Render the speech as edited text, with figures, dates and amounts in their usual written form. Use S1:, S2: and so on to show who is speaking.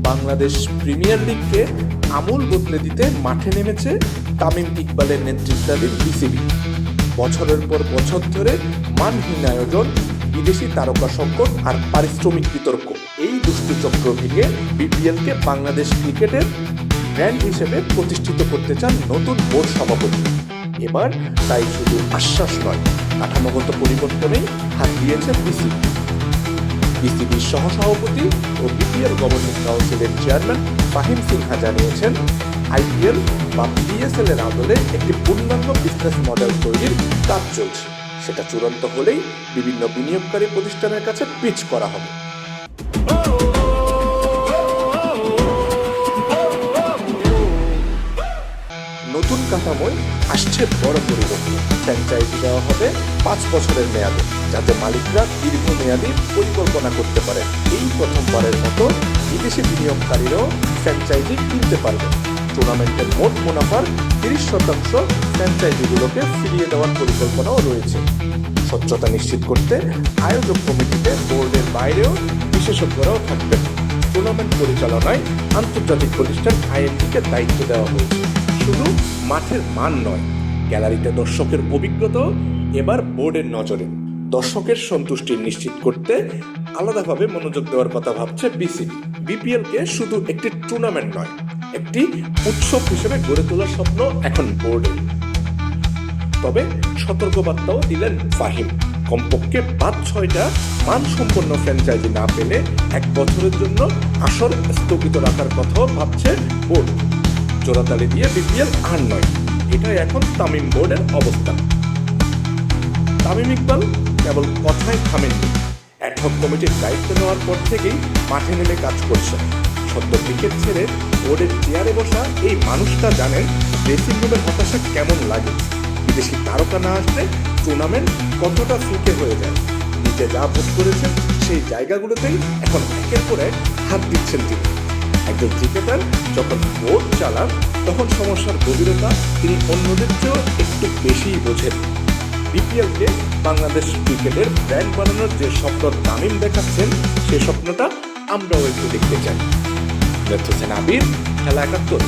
S1: Bangladesh premier লিগকে আমূল বদলে দিতে মাঠে নেমেছে তামিম ইকবালের নেতৃত্বাধীন বিসিবি। বছরের পর বছর ধরে মানহীন আয়োজন, বিদেশি তারকা সংকট আর পারিশ্রমিক বিতর্ক, এই দুষ্টু চক্র ভেঙে বিপিএলকে বাংলাদেশ ক্রিকেটের ব্র্যান্ড হিসেবে প্রতিষ্ঠিত করতে চান নতুন বোর্ড সভাপতি। এবার তাই শুধু আশ্বাস নয়, কাঠামোগত পরিবর্তনেই হাত দিয়েছে বিসিবি। বিসিবির সহসভাপতি ও বিপিএল গভর্নিং কাউন্সিলের চেয়ারম্যান ফাহিম সিনহা জানিয়েছেন, আইপিএল বা পিএসএল এর আদলে একটি পূর্ণাঙ্গ বিজনেস মডেল তৈরির কাজ চলছে। সেটা চূড়ান্ত হলেই বিভিন্ন বিনিয়োগকারী প্রতিষ্ঠানের কাছে পিচ করা হবে। নতুন কাঠামোয় আসছে বড় পরিবর্তন। ফ্র্যাঞ্চাইজি দেওয়া হবে 5 বছরের মেয়াদে, যাতে মালিকরা দীর্ঘমেয়াদী পরিকল্পনা করতে পারে। এই প্রথমবারের মতো বিদেশি বিনিয়োগকারীরাও ফ্র্যাঞ্চাইজি কিনতে পারবে। টুর্নামেন্টের মোট মুনাফার 30% ফ্র্যাঞ্চাইজিগুলোকে ফিরিয়ে দেওয়ার পরিকল্পনাও রয়েছে। স্বচ্ছতা নিশ্চিত করতে আয়োজক কমিটিতে বোর্ডের বাইরেও বিশেষজ্ঞরাও থাকবেন। টুর্নামেন্ট পরিচালনায় আন্তর্জাতিক প্রতিষ্ঠান আইএমটিকে দায়িত্ব দেওয়া হয়েছে। শুধু মাঠের মান নয়, গ্যালারিতে দর্শকের অভিজ্ঞতাও এবার বোর্ডের নজরে। দর্শকের সন্তুষ্টি নিশ্চিত করতে আলাদাভাবে মনোযোগ দেওয়ার কথা ভাবছে বিসিবি। বিপিএলকে শুধু একটি টুর্নামেন্ট নয়, একটি উৎসব হিসেবে গড়ে তোলার স্বপ্ন এখন বোর্ডে। তবে সতর্কবার্তাও দিলেন ফাহিম, কমপক্ষে 5-6টা মানসম্পন্ন ফ্র্যাঞ্চাইজি না পেলে 1 বছরের জন্য আসর স্থগিত রাখার কথাও ভাবছে বোর্ড। জোড়াতালি দিয়ে বিপিএল আর নয়, এটাই এখন তামিম বোর্ডের অবস্থান। তামিম ইকবাল কেবল কথায় থামেননি, অ্যাডহক কমিটির দায়িত্ব নেওয়ার পর থেকেই মাঠে নেমে কাজ করছেন। সদ্য ক্রিকেট ছেড়ে বোর্ডের চেয়ারে বসা এই মানুষটা জানেন ড্রেসিং রুমের হতাশা কেমন লাগে। বিদেশি তারকা না আসলে টুর্নামেন্ট কতটা ফিকে হয়ে যায়। নিজে যা ভোগ করেছেন সেই জায়গাগুলোতেই এখন একের পর এক হাত দিচ্ছেন তিনি। একজন ক্রিকেটার যখন বোর্ড চালান, তখন সমস্যার গভীরতা তিনি অন্যদের চেয়েও একটু বেশিই বোঝেন। বিপিএলকে বাংলাদেশ ক্রিকেটের ব্র্যান্ড বানানোর যে স্বপ্ন তামিম দেখাচ্ছেন, সেই স্বপ্নটা আমরাও একটু দেখতে চাই। খেলা 71।